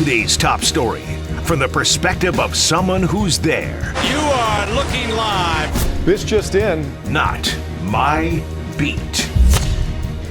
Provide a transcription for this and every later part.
Today's top story from the perspective of someone who's there. You are looking live. This just in. Not my beat.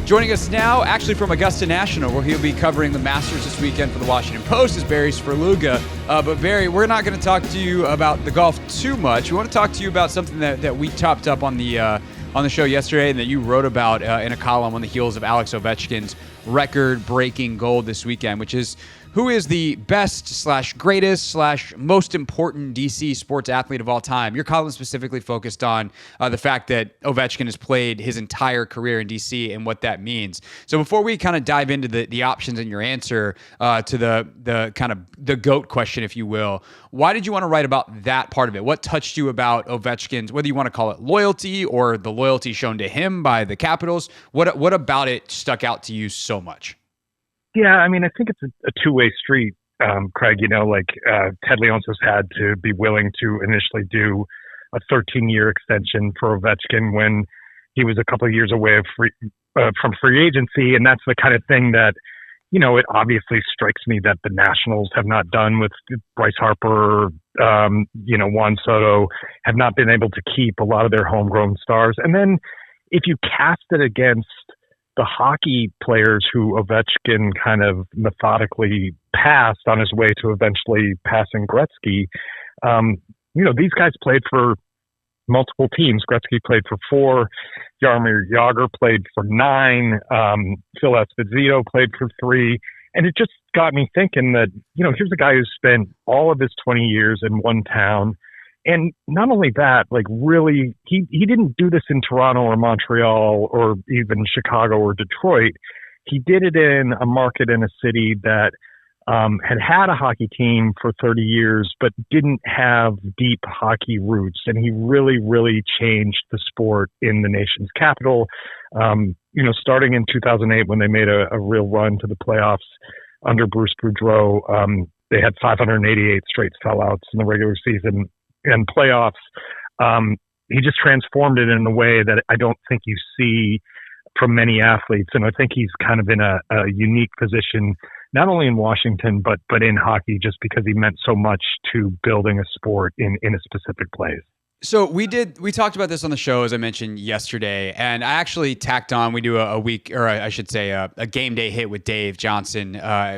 Joining us now, actually from Augusta National, where he'll be covering the Masters this weekend for the Washington Post, is Barry Svrluga. But Barry, we're not going to talk to you about the golf too much. We want to talk to you about something that we topped up on the show yesterday and that you wrote about in a column on the heels of Alex Ovechkin's record-breaking goal this weekend, which is who is the best / greatest / most important D.C. sports athlete of all time. Your column specifically focused on the fact that Ovechkin has played his entire career in D.C. and what that means. So before we kind of dive into the options in your answer to the kind of the GOAT question, if you will, why did you want to write about that part of it? What touched you about Ovechkin's, whether you want to call it loyalty or the loyalty shown to him by the Capitals? What about it stuck out to you so much? Yeah, I mean, I think it's a two-way street, Craig. You know, like Ted Leonsis had to be willing to initially do a 13-year extension for Ovechkin when he was a couple of years away from free agency. And that's the kind of thing that, you know, it obviously strikes me that the Nationals have not done with Bryce Harper, Juan Soto, have not been able to keep a lot of their homegrown stars. And then if you cast it against the hockey players who Ovechkin kind of methodically passed on his way to eventually passing Gretzky, these guys played for multiple teams. Gretzky played for 4, Jaromir Jagr played for 9, Phil Esposito played for 3, and it just got me thinking that, you know, here's a guy who spent all of his 20 years in one town. And not only that, like really, he didn't do this in Toronto or Montreal or even Chicago or Detroit. He did it in a market in a city that had a hockey team for 30 years, but didn't have deep hockey roots. And he really, really changed the sport in the nation's capital. Starting in 2008, when they made a real run to the playoffs under Bruce Boudreau, they had 588 straight sellouts in the regular season and playoffs. He just transformed it in a way that I don't think you see from many athletes. And I think he's kind of in a unique position, not only in Washington, but in hockey, just because he meant so much to building a sport in a specific place. So we talked about this on the show, as I mentioned yesterday, and I actually tacked on, we do a game day hit with Dave Johnson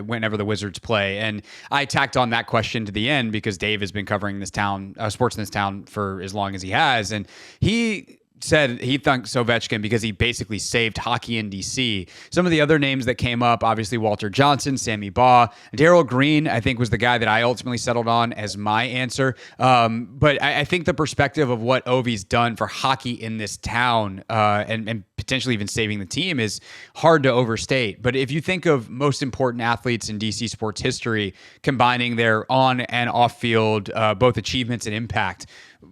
whenever the Wizards play. And I tacked on that question to the end because Dave has been covering this town, sports in this town for as long as he has. And he said he thanks Ovechkin because he basically saved hockey in D.C. Some of the other names that came up, obviously Walter Johnson, Sammy Baugh, Darrell Green, I think was the guy that I ultimately settled on as my answer. But I think the perspective of what Ovi's done for hockey in this town and potentially even saving the team is hard to overstate. But if you think of most important athletes in D.C. sports history, combining their on and off field, both achievements and impact,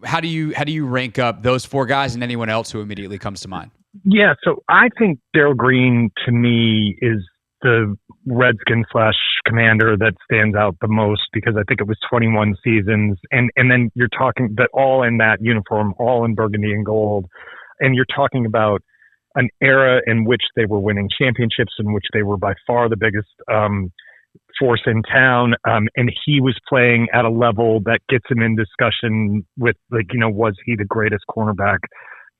how do you rank up those 4 guys and anyone else who immediately comes to mind? Yeah, so I think Darrell Green to me is the Redskin / commander that stands out the most because I think it was 21 seasons. And then you're talking that all in that uniform, all in burgundy and gold. And you're talking about an era in which they were winning championships, in which they were by far the biggest force in town. And he was playing at a level that gets him in discussion with, was he the greatest cornerback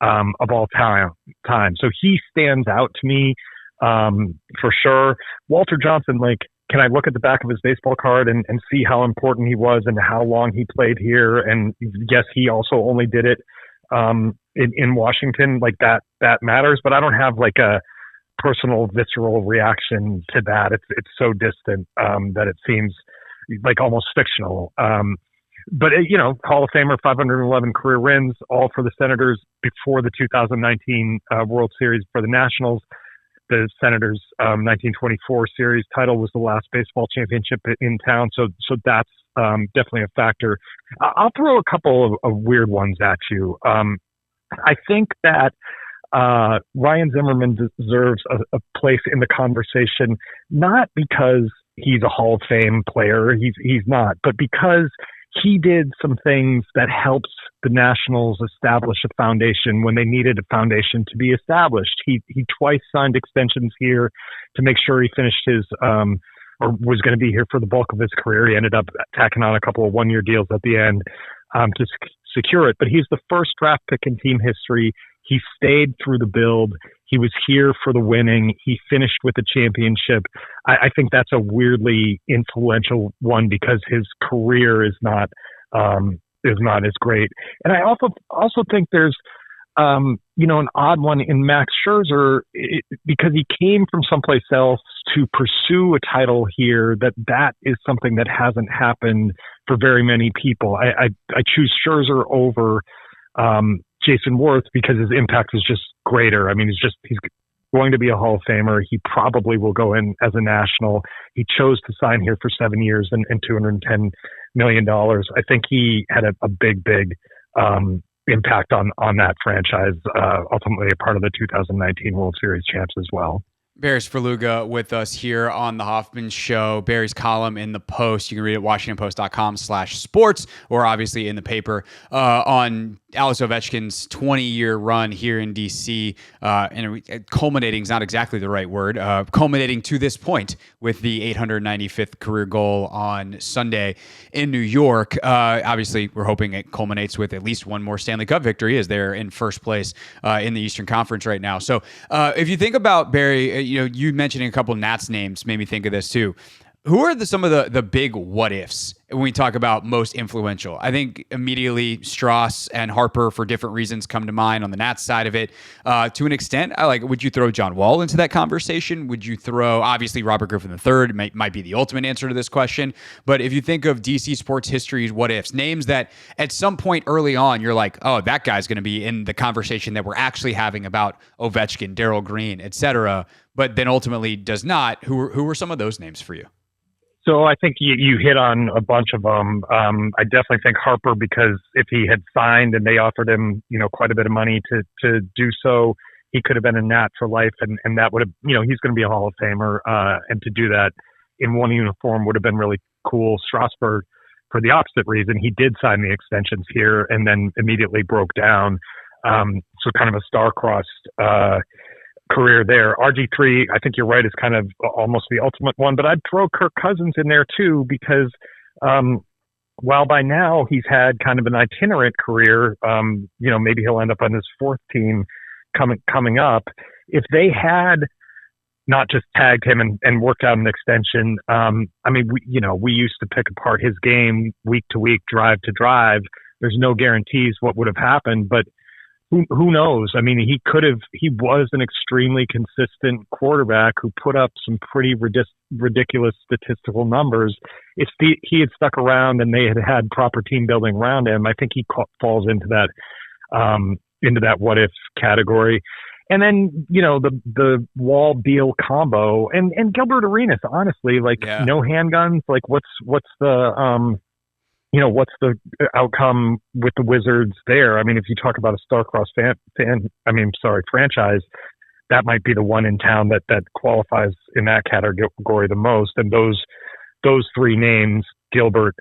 of all time? So he stands out to me for sure. Walter Johnson, can I look at the back of his baseball card and see how important he was and how long he played here? And yes, he also only did it in Washington. That matters, but I don't have a personal visceral reaction to that. It's so distant that it seems almost fictional. But Hall of Famer, 511 career wins, all for the Senators before the 2019 World Series for the Nationals. The Senators' 1924 series title was the last baseball championship in town, so that's definitely a factor. I'll throw a couple of weird ones at you. I think that Ryan Zimmerman deserves a place in the conversation, not because he's a Hall of Fame player, he's not, but because he did some things that helps the Nationals establish a foundation when they needed a foundation to be established. He twice signed extensions here to make sure he finished his or was going to be here for the bulk of his career. He ended up tacking on a couple of one-year deals at the end to secure it. But he's the first draft pick in team history. He stayed through the build. He was here for the winning. He finished with the championship. I think that's a weirdly influential one because his career is not as great. And I also think there's an odd one in Max Scherzer because he came from someplace else to pursue a title here. That is something that hasn't happened for very many people. I choose Scherzer over Jason Worth because his impact was just greater. I mean, he's going to be a Hall of Famer. He probably will go in as a national. He chose to sign here for 7 years and $210 million. I think he had a big impact on that franchise, ultimately a part of the 2019 World Series champs as well. Barry Svrluga with us here on the Hoffman Show. Barry's column in the Post, you can read it at WashingtonPost.com/sports, or obviously in the paper, on Alex Ovechkin's 20-year run here in D.C. And culminating is not exactly the right word, culminating to this point with the 895th career goal on Sunday in New York. Obviously, we're hoping it culminates with at least one more Stanley Cup victory, as they're in first place in the Eastern Conference right now. So if you think about Barry, you mentioning a couple of Nats names made me think of this too. Who are some of the big what ifs when we talk about most influential? I think immediately Strauss and Harper, for different reasons, come to mind on the Nats side of it. To an extent, would you throw John Wall into that conversation? Would you throw, obviously, Robert Griffin III might be the ultimate answer to this question. But if you think of DC sports history's what ifs, names that at some point early on, you're like, oh, that guy's going to be in the conversation that we're actually having about Ovechkin, Darrell Green, et cetera, but then ultimately does not. Who were some of those names for you? So I think you hit on a bunch of them. I definitely think Harper, because if he had signed and they offered him, quite a bit of money to do so, he could have been a Nat for life, and that would have, he's going to be a Hall of Famer, and to do that in one uniform would have been really cool. Strasburg, for the opposite reason, he did sign the extensions here and then immediately broke down. So kind of a star-crossed career there. RG3, I think you're right, is kind of almost the ultimate one, but I'd throw Kirk Cousins in there too, because while by now he's had kind of an itinerant career, maybe he'll end up on his fourth team coming up. If they had not just tagged him and worked out an extension, we used to pick apart his game week to week, drive to drive. There's no guarantees what would have happened, but who knows? I mean, he was an extremely consistent quarterback who put up some pretty ridiculous statistical numbers. If he had stuck around and they had proper team building around him, I think he falls into that what if category. And then, the Wall Beal combo and Gilbert Arenas, honestly, no handguns, what's the outcome with the Wizards there? I mean, if you talk about a star-crossed franchise, that might be the one in town that qualifies in that category the most. And those three names, Gilbert,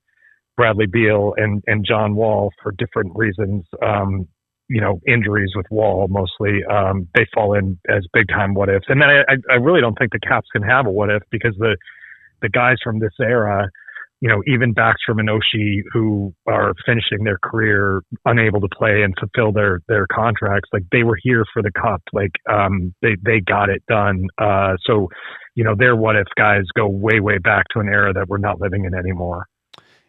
Bradley Beal, and John Wall, for different reasons, injuries with Wall mostly, they fall in as big-time what-ifs. And then I really don't think the Caps can have a what-if, because the guys from this era, even Backstrom and Oshie, who are finishing their career unable to play and fulfill their contracts, they were here for the cup. They got it done. So their what if guys go way, way back to an era that we're not living in anymore.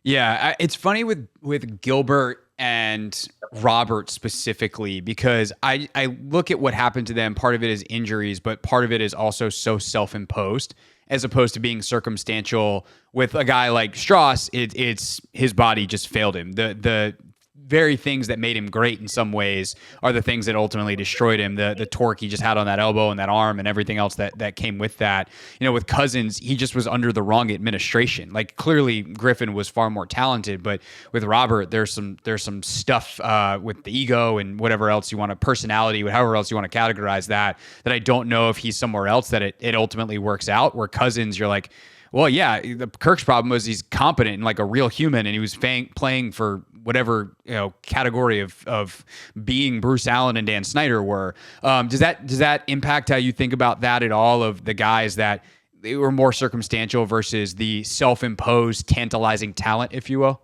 Yeah, it's funny with Gilbert and Robert specifically, because I look at what happened to them. Part of it is injuries, but part of it is also so self-imposed, as opposed to being circumstantial. With a guy like Strauss, it's his body just failed him. The very things that made him great in some ways are the things that ultimately destroyed him. The torque he just had on that elbow and that arm and everything else that came with that. With Cousins, he just was under the wrong administration. Clearly Griffin was far more talented, but with Robert, there's some stuff with the ego and whatever else you want to, personality, however else you want to categorize that I don't know if he's somewhere else that it ultimately works out. Where Cousins, you're like, well, yeah, Kirk's problem was he's competent and like a real human, and he was playing for whatever category of being Bruce Allen and Dan Snyder were. Does that impact how you think about that at all, of the guys that they were more circumstantial versus the self-imposed tantalizing talent, if you will?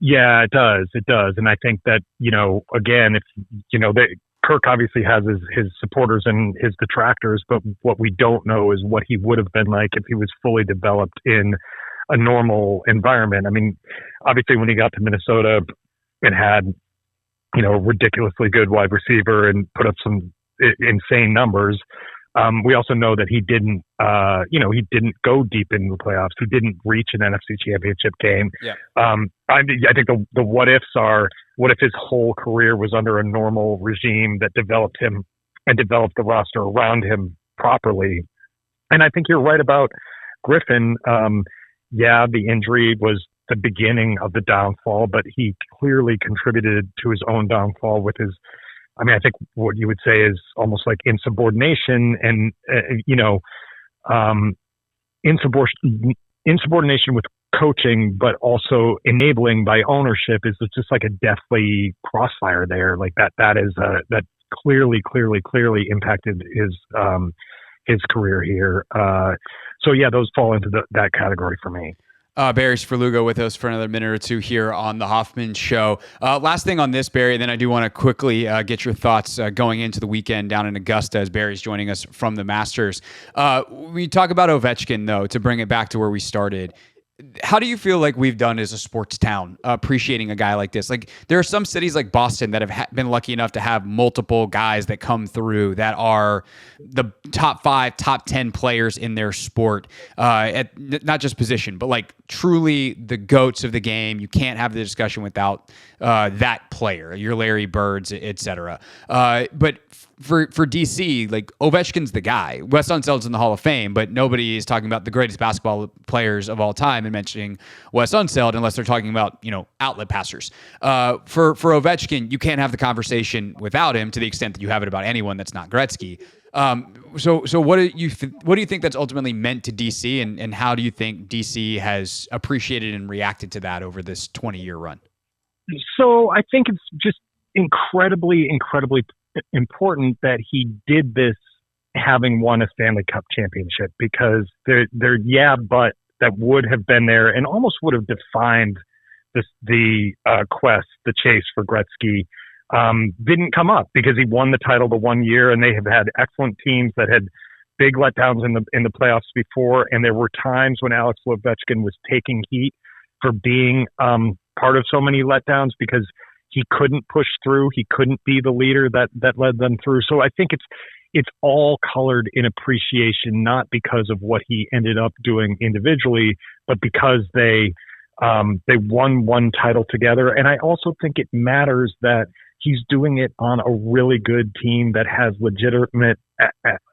Yeah, it does. It does. And I think that, again, if, Kirk obviously has his supporters and his detractors, but what we don't know is what he would have been like if he was fully developed in a normal environment. I mean, obviously when he got to Minnesota and had, a ridiculously good wide receiver and put up some insane numbers. We also know that he didn't go deep in the playoffs. He didn't reach an NFC championship game. Yeah. I think the what ifs are, what if his whole career was under a normal regime that developed him and developed the roster around him properly? And I think you're right about Griffin. The injury was the beginning of the downfall, but he clearly contributed to his own downfall with his, I think what you would say is almost like insubordination and, insubordination with coaching, but also enabling by ownership is just like a deathly crossfire there. Like that is, that clearly impacted his career here. Those fall into that category for me. Barry Svrluga with us for another minute or two here on the Hoffman Show. Last thing on this, Barry, then I do want to quickly get your thoughts going into the weekend down in Augusta as Barry's joining us from the Masters. We talk about Ovechkin, though, to bring it back to where we started. How do you feel like we've done as a sports town appreciating a guy like this? Like, there are some cities like Boston that have been lucky enough to have multiple guys that come through that are the top 5, top 10 players in their sport, at not just position, but like truly the GOATs of the game. You can't have the discussion without that player, your Larry Birds, et cetera. But for DC, like Ovechkin's the guy. Wes Unseld's in the Hall of Fame, but nobody is talking about the greatest basketball players of all time and mentioning Wes Unseld unless they're talking about, outlet passers. For Ovechkin, you can't have the conversation without him to the extent that you have it about anyone that's not Gretzky. So what do you think that's ultimately meant to DC, and how do you think DC has appreciated and reacted to that over this 20-year run? So I think it's just incredibly important that he did this having won a Stanley Cup championship, because but that would have been there and almost would have defined the chase for Gretzky, didn't come up because he won the title the one year, and they have had excellent teams that had big letdowns in the playoffs before. And there were times when Alex Ovechkin was taking heat for being part of so many letdowns because he couldn't push through. He couldn't be the leader that led them through. So I think it's all colored in appreciation, not because of what he ended up doing individually, but because they won one title together. And I also think it matters that he's doing it on a really good team that has legitimate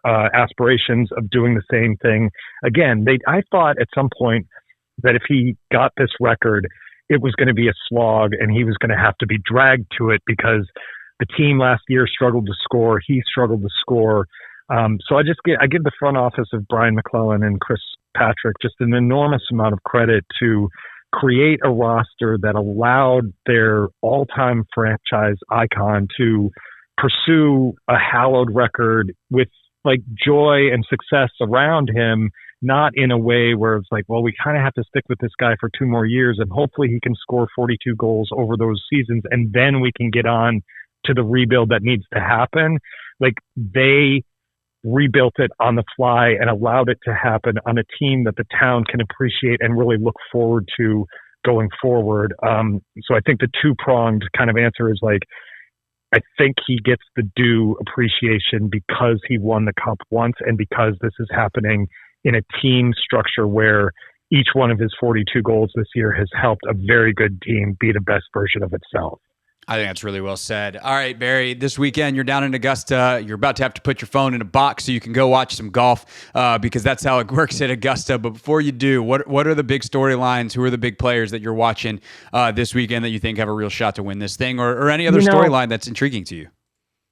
aspirations of doing the same thing. Again, I thought at some point that if he got this record, it was going to be a slog and he was going to have to be dragged to it because the team last year struggled to score. He struggled to score. So I give the front office of Brian McClellan and Chris Patrick just an enormous amount of credit to create a roster that allowed their all-time franchise icon to pursue a hallowed record with like joy and success around him, not in a way where it's like, well, we kind of have to stick with this guy for 2 more years and hopefully he can score 42 goals over those seasons and then we can get on to the rebuild that needs to happen. Like, they rebuilt it on the fly and allowed it to happen on a team that the town can appreciate and really look forward to going forward. So I think the 2-pronged kind of answer is like, I think he gets the due appreciation because he won the cup once and because this is happening in a team structure where each one of his 42 goals this year has helped a very good team be the best version of itself. I think that's really well said. All right, Barry, this weekend you're down in Augusta. You're about to have to put your phone in a box so you can go watch some golf because that's how it works at Augusta. But before you do, what are the big storylines? Who are the big players that you're watching this weekend that you think have a real shot to win this thing, or any other storyline that's intriguing to you?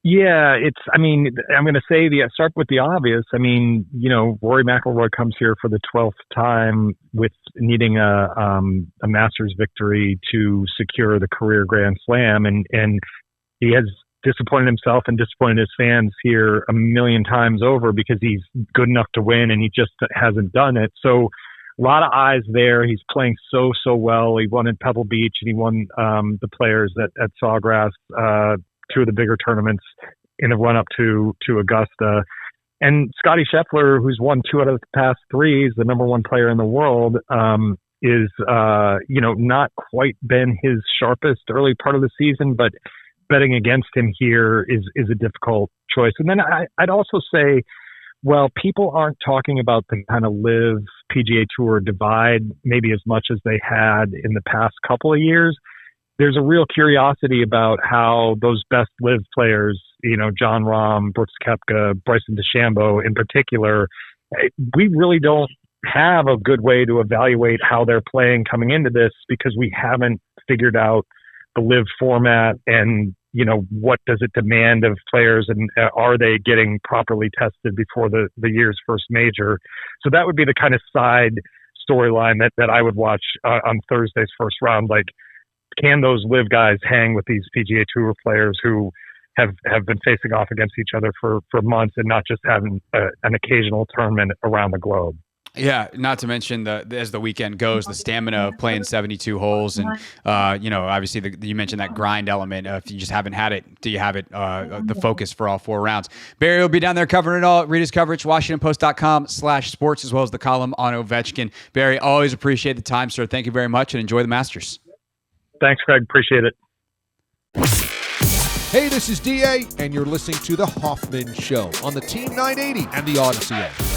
Yeah, I'm going to say start with the obvious. I mean, Rory McIlroy comes here for the 12th time with needing a Masters victory to secure the career Grand Slam. And he has disappointed himself and disappointed his fans here a million times over because he's good enough to win and he just hasn't done it. So a lot of eyes there. He's playing so well. He won in Pebble Beach and he won the Players at Sawgrass, two of the bigger tournaments in the run up to Augusta. And Scottie Scheffler, who's won 2 out of the past 3, is the number 1 player in the world, is not quite been his sharpest early part of the season, but betting against him here is a difficult choice. And then I'd also say, well, people aren't talking about the kind of LIV PGA Tour divide maybe as much as they had in the past couple of years. There's a real curiosity about how those best LIV players, Jon Rahm, Brooks Koepka, Bryson DeChambeau in particular, we really don't have a good way to evaluate how they're playing coming into this because we haven't figured out the LIV format and, what does it demand of players and are they getting properly tested before the year's first major? So that would be the kind of side storyline that I would watch on Thursday's first round. Like, can those LIV guys hang with these PGA Tour players who have been facing off against each other for months and not just having an occasional tournament around the globe? Yeah, not to mention as the weekend goes, the stamina of playing 72 holes, and obviously you mentioned that grind element. If you just haven't had it, do you have it? The focus for all 4 rounds. Barry will be down there covering it all. Read his coverage, WashingtonPost.com/sports, as well as the column on Ovechkin. Barry, always appreciate the time, sir. Thank you very much, and enjoy the Masters. Thanks, Craig. Appreciate it. Hey, this is DA, and you're listening to The Hoffman Show on the Team 980 and the Odyssey app.